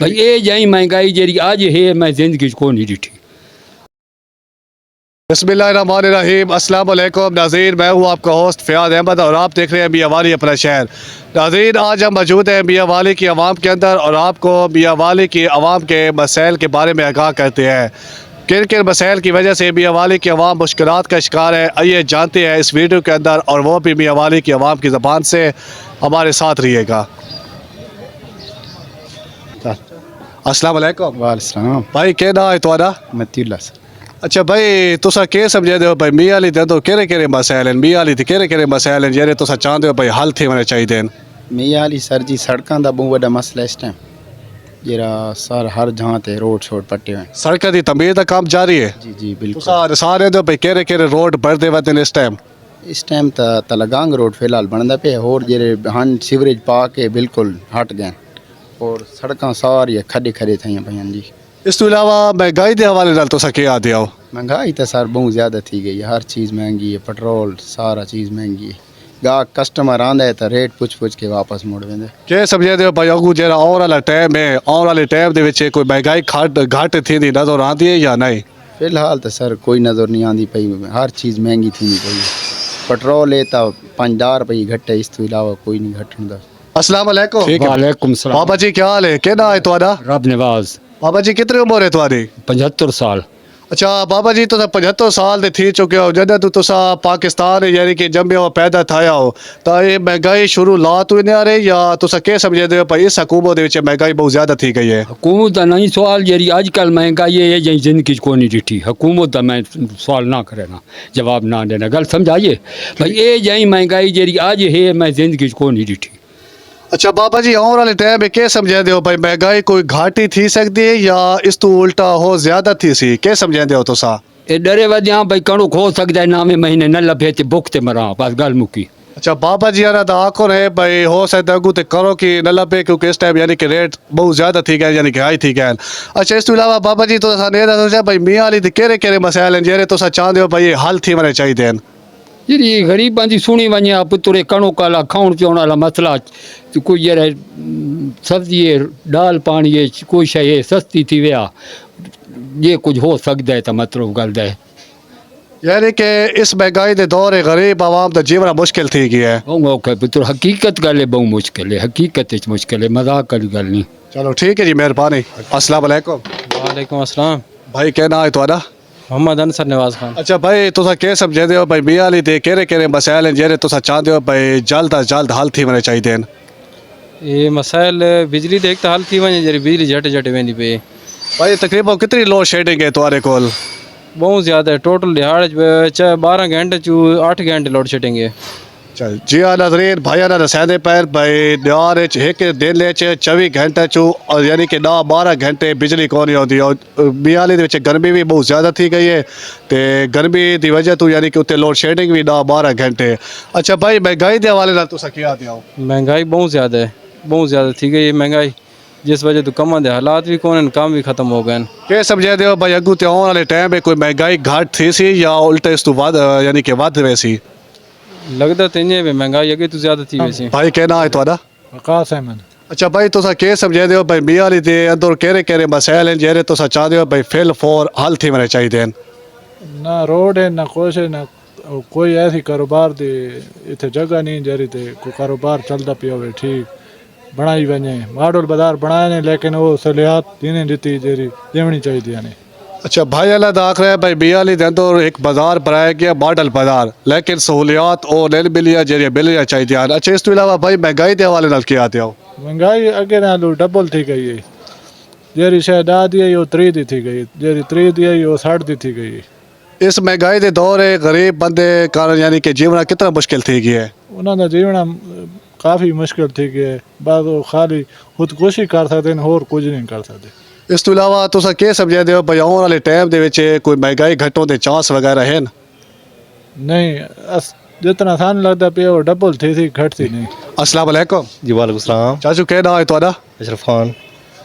भाई ये जही महंगाई जी अज है मैं जिंदगी को नहीं डिठी। बिस्मिल्लाहिर्रहमानिर्रहीम, अस्सलाम वालेकुम नाज़रीन, मैं हूँ आपका होस्ट फ़याज़ अहमद और आप देख रहे हैं मियाँ वाली अपना शहर। नाज़रीन, आज हम मौजूद हैं मियाँ वाली की आवाम के अंदर और आपको मियाँ वाली की आवाम के मसाइल के बारे में आगाह करते हैं। किन किन मसाइल की वजह से मियाँ वाली की आवाम मुश्किलात का शिकार है, आइए जानते हैं इस वीडियो के अंदर, और वो भी मियाँ वाली की आवाम की ज़बान से। हमारे साथ रहिएगा। अस्सलाम वालेकुम। वालेकुम भाई क्या नाम है तुम्हारा? मतीउल्लाह सर। अच्छा भाई, तुसा क्या समझदे हो भाई मियाँ वाली दे केड़े केड़े मसाइल हैं, मियाँ वाली केड़े केड़े मसाइल हैं जेह्ड़े तुसा चाहते हो भाई हल थे होने चाहिए? मियाँ वाली सर जी सड़कों का बहुत बड़ा मसला इस टाइम जरा सर हर जहाँ ते रोड शोड पट्टे हुए। सड़क की तमीर का काम जारी है? जी जी बिल्कुल। तुसा सारे दो भाई केड़े केड़े रोड बढ़ते वधन इस टाइम तलगांग रोड फिलहाल बनता पे होर जेरे हन सीवरेज पा के बिल्कुल हट गए और सड़क सारी खड्डे खड़े थी पईन जी। इस तो अलावा महंगाई के हवाले नाल तुसा क्या आदे हो? महंगाई तो सर बहुत ज़्यादा थी गई है, हर चीज़ महंगी है, पेट्रोल सारा चीज़ महंगी है। गाहक कस्टमर आंदा है तो रेट पुछ के वापस मुड़ वेंदे। क्या समझदे हो भाई अगू जेड़ा आने वाला टाइम है, आने वाले टाइम दे विच कोई महंगाई घट थींदी नजर आती है या नहीं? फिलहाल तो सर कोई नज़र नहीं आती पई, हर चीज़ महंगी थी पई। पेट्रोल है तो 5 रुपये घट है, इस तो इलावा कोई नहीं घटता। अस्सलाम वालेकुम। वालेकुम सलाम। बाबा जी क्या हाल है, क्या नाम है तुम्हारा? रब नवाज। बाबा जी कितनी उम्र है तुम्हारी? 75 साल। अच्छा बाबा जी, तुसा 75 साल दे थी चुके हो जद तुसा पाकिस्तान यानी कि जम्मे हो पैदा थाया हो, तो ये महंगाई शुरू लात हुई नहीं आ रही या तुसा क्या समझदे हो भाई इस हुकूमत दे विच महंगाई बहुत ज्यादा थी गई है? हुकूमत का नहीं सवाल जी अजकल महंगाई है जी जिंदगी को नहीं डिठी। हुकूमत का मैं सवाल ना करे ना जवाब ना देना, गल समझाइए भाई ये जही महंगाई जी अज है मैं जिंदगी को नहीं डिठी। अच्छा बाबा जी, आने वाले टाइम में क्या समझदे हो भाई महंगाई कोई घाटी थी सकती है या इस तो उल्टा हो ज्यादा थी सी, क्या समझदे हो तुसा? ये डरे वजह भाई कणुक हो सकता है नामे महीने न लभे तो भुख ते मरा, बस गल मुकी। अच्छा बाबा जी यार आखो है भाई हो सकता है अगू तो करो कि न लभे क्योंकि इस टाइम यानी कि रेट बहुत ज्यादा थी गए यानी कि हाई थी गए। अच्छा इस तो अलावा बाबा जी तुसा ने सोचा भाई मियाँ वाली केड़े केड़े मसाइल हैं जेह्ड़े तुसा चाहते हो भाई हल थी होने चाहिए? जी गरीबां दी सुनी वञे पुत्रे कणुक वाला खाउण पीउण वाला मसला कोई जरा सब्जी दाल पानी कोई शइ सस्ती थी विया ये कुछ हो सकता है तो मतलब गल है। यानी कि इस महंगाई के दौर गरीब आवाम का जीवन मुश्किल थी गया है। बहुत औखा पुत्र, हकीकत गल है, बहुत मुश्किल है, हकीकत मुश्किल है, मजाक वाली गल नहीं। चलो ठीक है जी, मेहरबानी। अस्सलाम वालेकुम। वालेकुम अस्सलाम। भाई क्या नाम है तुम्हारा? मोहम्मद अनसर नवाज खान। अच्छा भाई तुसा क्या समझदे हो भाई मियाँ वाली दे केड़े केड़े मसाइल हैं जेह्ड़े तुसा चाहते हो भाई जल्द अज जल्द हल थी होने चाहिए? ये मसाइल बिजली तो एक तो हल थी वञे जरी बिजली झट झट वेंदी पे। भाई तकरीबन कितनी लोड शेडिंग है तुम्हारे कोल? बहुत ज़्यादा है, टोटल दिहाड़ 12 घंटे चू 8 घंटे लोड शेडिंग है। चल जी हाँ नाज़रीन, भाई ना दसाने पर भाई दिहाड़ एक दिन 24 घंटे चू और यानी कि 9-12 घंटे बिजली कौन नहीं होती और मियाँ वाली दे विच गर्मी भी बहुत ज़्यादा थी गई है तो गर्मी की वजह तो यानी कि उत्ते लोड शेडिंग भी 9-12 घंटे। अच्छा भाई महंगाई के हवाले नाल तुसा क्या आते हो? महंगाई बहुत ज़्यादा है, बहुत ज़्यादा थी गई है महंगाई, जिस वजह तो कमां दे हालात भी कौन काम भी ख़त्म हो गए। क्या समझदे हो भाई अगू ते आने वाले टाइम में कोई महंगाई घाट थी सी या उल्टे इस तो वध यानी कि वध वैसी? लगता तो इन्हें भी महंगाई अगे तो ज़्यादा थी वैसे। भाई क्या नाम है तुम्हारा? वकास अहमद। अच्छा भाई तुसा क्या समझदे हो भाई मियाँ वाली दे अंदर केड़े केड़े मसाइल हैं जेह्ड़े तुसा चाहते हो भाई फिल फौर हल थी होने चाहिए? ना रोड है ना कुछ है ना कोई ऐसी कारोबार दी इतने जगह नहीं जरी ते कोई कारोबार चलता पिया हो ठीक बनाई वने मॉडल बाजार बनाए ने लेकिन वो सहूलियात देने दी जरी देनी चाहिए ने। अच्छा भाई अल्लाह दाख रहा है भाई मियाँ वाली दे अंदर एक बाजार बनाया गया मॉडल बाजार, लेकिन सहूलियात और नहीं मिलिया जेह्ड़ियां मिलनियां चाहिए। अच्छा इस तो अलावा भाई महंगाई के हवाले नाल क्या आते हो? महंगाई अगे नालों डबल थी गई है, जरी शायद दी है वो 3 दी थी गई, जरी 3 दी है वो 60 दी थी गई। इस महंगाई के दौर गरीब बंदे कारण यानी कि जीवन कितना मुश्किल थी गया है? उन्होंने जीवना काफ़ी मुश्किल थी गई है, बाद वो खाली खुदकुशी कर सकते हैं और कुछ नहीं कर सकते। इस तो अलावा तुसा क्या समझदे हो भाई आने वाले टाइम दे विच कोई महंगाई घटों के चांस वगैरह हैं? नहीं जितना सान लगता पे वो डबल थी घटती नहीं। अस्सलाम वालेकुम। जी वालेकुम सलाम। चाचू क्या नाम है तुम्हारा? अशरफ खान।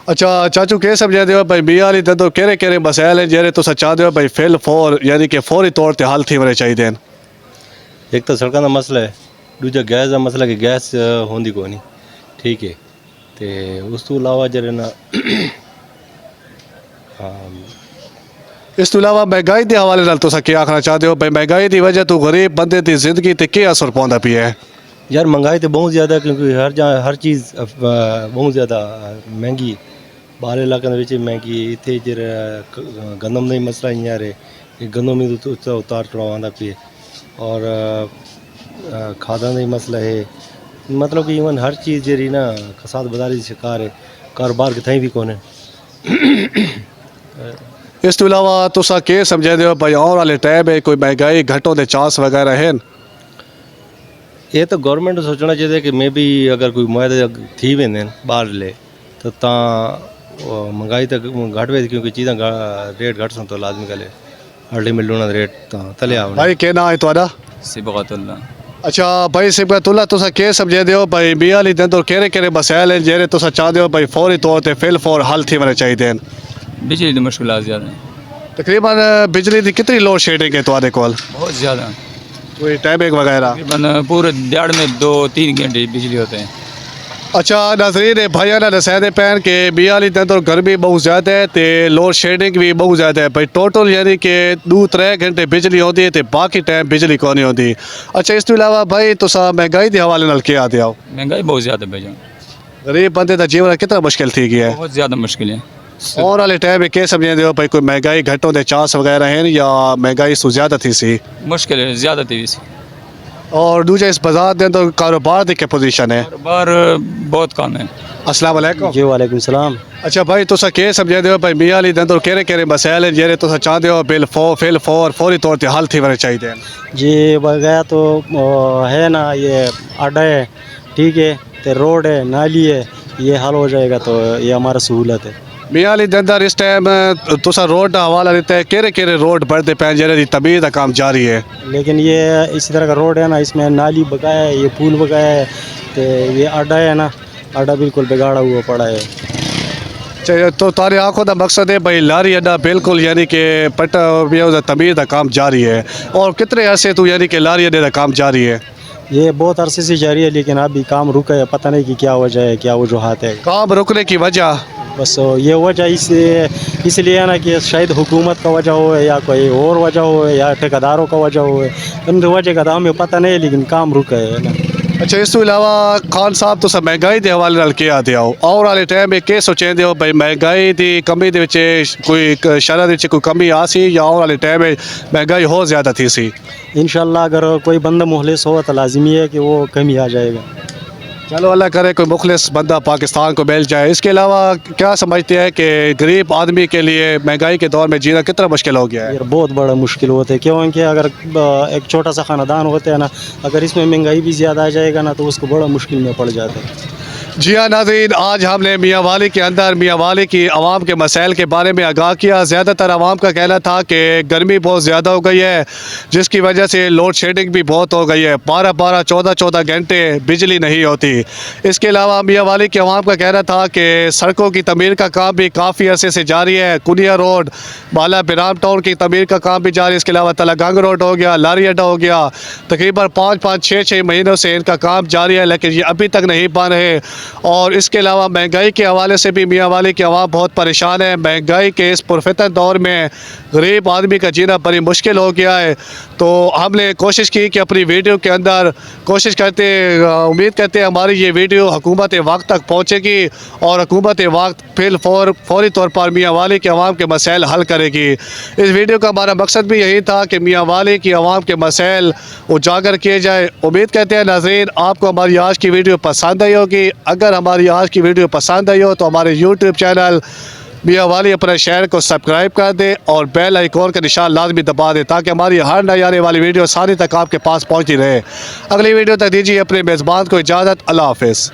अच्छा चाचू क्या समझदे हो भाई मियाँ वाली दे केड़े केड़े मसाइल हैं जेह्ड़े तुसा चाहते हो भाई फिल फौर यानी कि फौरी तौर पर हल थी होने चाहिए? एक तो सड़कों का मसला है, दूजा गैस का मसला कि गैस होंदी कोई नहीं, ठीक है, ਤੇ ਉਸ ਤੋਂ ਇਲਾਵਾ ਜਿਹੜੇ ਨਾ इस तो इलावा महंगाई के हवाले नाल तुसां क्या आखना चाहते हो भाई महंगाई की वजह तो गरीब बंदे की जिंदगी ते क्या असर पौंदा पिया है? यार महंगाई तो बहुत ज़्यादा क्योंकि हर चीज़ बहुत ज़्यादा महंगी बाहर इलाकों ਵਿੱਚ महंगी ਇੱਥੇ ਜਿਹੜਾ ਗੰਦਮ ਦਾ ਹੀ ਮਸਲਾ ਹੀ ਆ ਰਿਹਾ ਗੰਦਮ ਵੀ ਉਤਾਰ ਚੜਾਅ ਆਉਂਦਾ ਪਿਆ ਔਰ ਖਾਦਾਂ ਦਾ ਹੀ ਮਸਲਾ ਹੈ मतलब कि इवन हर चीज़ ਜਿਹੜੀ ना खसाद बाजारी ਦੀ शिकार है कारोबार किथे भी कोने इस तो इलावा तुसां क्या समझदे हो भाई आने वाले टाइम में कोई महंगाई घटों के चांस वगैरह हैं? ये तो गवर्नमेंट को सोचना चाहिए कि मे बी अगर कोई मुआदे थी वेंदे बाहर ले तो महंगाई तो घट वे क्योंकि चीज़ा रेट घट सन तो लाजमी गले हल्दी मिलूना रेट तो तले आ भाई क्या नाम है तुहाडा? सिबगतुल्ला। अच्छा भाई सिबगतुल्ला तुसां क्या समझदे हो भाई मियां अली दे अंदर केड़े मसाइल हैं जेह्ड़े तुसां चाहते हो भाई फौरी तौर पर फिल फौर हल थी वने चाहिए? बिजली की मुश्किलात ज़्यादा हैं, तकरीबन बिजली की कितनी लोड शेडिंग है तुहाडे कोल? बहुत ज़्यादा। कोई टाइमिंग वगैरह? तकरीबन पूरे दिहाड़ में 2-3 घंटे बिजली होते हैं। अच्छा नाज़रीन भाइयों ने दसाते पैन के मियां अली दे अंदर गर्मी बहुत ज़्यादा है तो लोड शेडिंग भी बहुत ज़्यादा है भाई टोटल यानी कि 2-3 घंटे बिजली होती है तो बाकी टाइम बिजली कौन नहीं होती। अच्छा इस तो इलावा भाई तुसां महंगाई के हवाले नाल क्या आते हो? महंगाई बहुत ज़्यादा भाईजान, गरीब बंदे का जीवन कितना मुश्किल थी गया है? बहुत ज़्यादा मुश्किल है। और वाले टाइम में क्या समझते हो भाई कोई महंगाई घटों के चांस वगैरह हैं या महंगाई सु ज़्यादा थी सी? मुश्किल है ज़्यादा थी सी। और दूसरा इस बाजार के अंदर कारोबार की क्या पोजीशन है? कारोबार बहुत कम है। अस्सलाम वालेकुम। जी वालेकुम सलाम। अच्छा भाई तुसां क्या समझदे हो भाई मियां अली दे अंदर केड़े मसाइल हैं जेह्ड़े तुसां चाहते हो फिल फौर फौरी तौर पर हल थी वने चाहिए? जी वगैरह तो है ना ये अड्डा है ठीक है तो रोड है नाली है ये हल हो जाएगा तो ये हमारा सहूलत है। मियां अली दे अंदर इस टाइम तुसां रोड का हवाला देते हैं केड़े रोड बढ़ते पे जेह्ड़े दी तमीर का काम जारी है? लेकिन ये इसी तरह का रोड है ना इसमें नाली बकाया है ये पुल बकाया है तो ये अड्डा है ना अड्डा बिल्कुल बिगाड़ा हुआ पड़ा है। अच्छा तो तारे आंखों का मकसद है भाई लारी अड्डा बिल्कुल यानी कि पट्टा और तमीर का काम जारी है और कितने अरसे तो यानी कि लारी अड्डे का काम जारी है? ये बहुत अरसे से जारी है लेकिन अभी काम रुका है पता नहीं कि क्या वजह है क्या वजूहात है। काम रुकने की वजह बस ये वजह इसलिए है ना कि शायद हुकूमत का वजह हो या कोई और वजह हो या ठेकेदारों का वजह हो इन वजह का तो हमें पता नहीं लेकिन काम रुका है ना। अच्छा इस तो इलावा खान साहब तुसां महंगाई के हवाले नाल क्या आते हो और वाले टाइम में क्या सोचते हो भाई महंगाई की कमी दे विच कोई शरह दे विच कोई कमी आ सी या और वाले टाइम में महंगाई हो ज़्यादा थी सी? इंशाल्लाह अगर कोई बंदा मुखलिस हो तो लाजमी है कि वो कमी आ जाएगा। चलो अल्लाह करे कोई मुखलिस बंदा पाकिस्तान को मिल जाए। इसके अलावा क्या समझते हैं कि गरीब आदमी के लिए महंगाई के दौर में जीना कितना मुश्किल हो गया है? यार बहुत बड़ा मुश्किल होता है क्योंकि अगर एक छोटा सा ख़ानदान होता है ना अगर इसमें महंगाई भी ज़्यादा आ जाएगा ना तो उसको बड़ा मुश्किल में पड़ जाता है। जी हाँ नाज़रीन आज हमने मियाँ वाली के अंदर मियाँ वाली की आवाम के मसाइल के बारे में आगाह किया। ज़्यादातर आवाम का कहना था कि गर्मी बहुत ज़्यादा हो गई है जिसकी वजह से लोड शेडिंग भी बहुत हो गई है 12-12 14-14 घंटे बिजली नहीं होती। इसके अलावा मियाँ वाली के आवाम का कहना था कि सड़कों की तमीर का काम भी काफ़ी अरसे से जारी है। कुनिया रोड बाला बिराम टाउन की तमीर का काम भी जारी है। इसके अलावा तलागंग रोड हो गया लारी अड्डा हो गया तकरीबन 5-5 6-6 महीनों से इनका काम जारी है लेकिन ये अभी तक नहीं बन रहे। और इसके अलावा महंगाई के हवाले से भी मियाँ वाली के अवाम बहुत परेशान है। महंगाई के इस पुरफितन दौर में गरीब आदमी का जीना बड़ी मुश्किल हो गया है। तो हमने कोशिश की कि अपनी वीडियो के अंदर कोशिश करते उम्मीद करते हैं हमारी ये वीडियो हुकूमत वक्त तक पहुँचेगी और हुकूमत वक्त फिर फौरी तौर पर मियाँ वाली के अवाम के मसाइल हल करेगी। इस वीडियो का हमारा मकसद भी यही था कि मियाँ वाली की अवाम के मसाइल उजागर किए जाए। उम्मीद करते हैं नाज़रीन आपको हमारी आज की वीडियो पसंद आई होगी। अगर हमारी आज की वीडियो पसंद आई हो तो हमारे यूट्यूब चैनल मियाँ वाली अपने शहर को सब्सक्राइब कर दे और बेल आइकॉन का निशान लाजमी दबा दे ताकि हमारी हर नई आने वाली वीडियो आसानी तक आपके पास पहुँचती रहे। अगली वीडियो तक दीजिए अपने मेज़बान को इजाज़त। अल्लाह हाफ़िज़।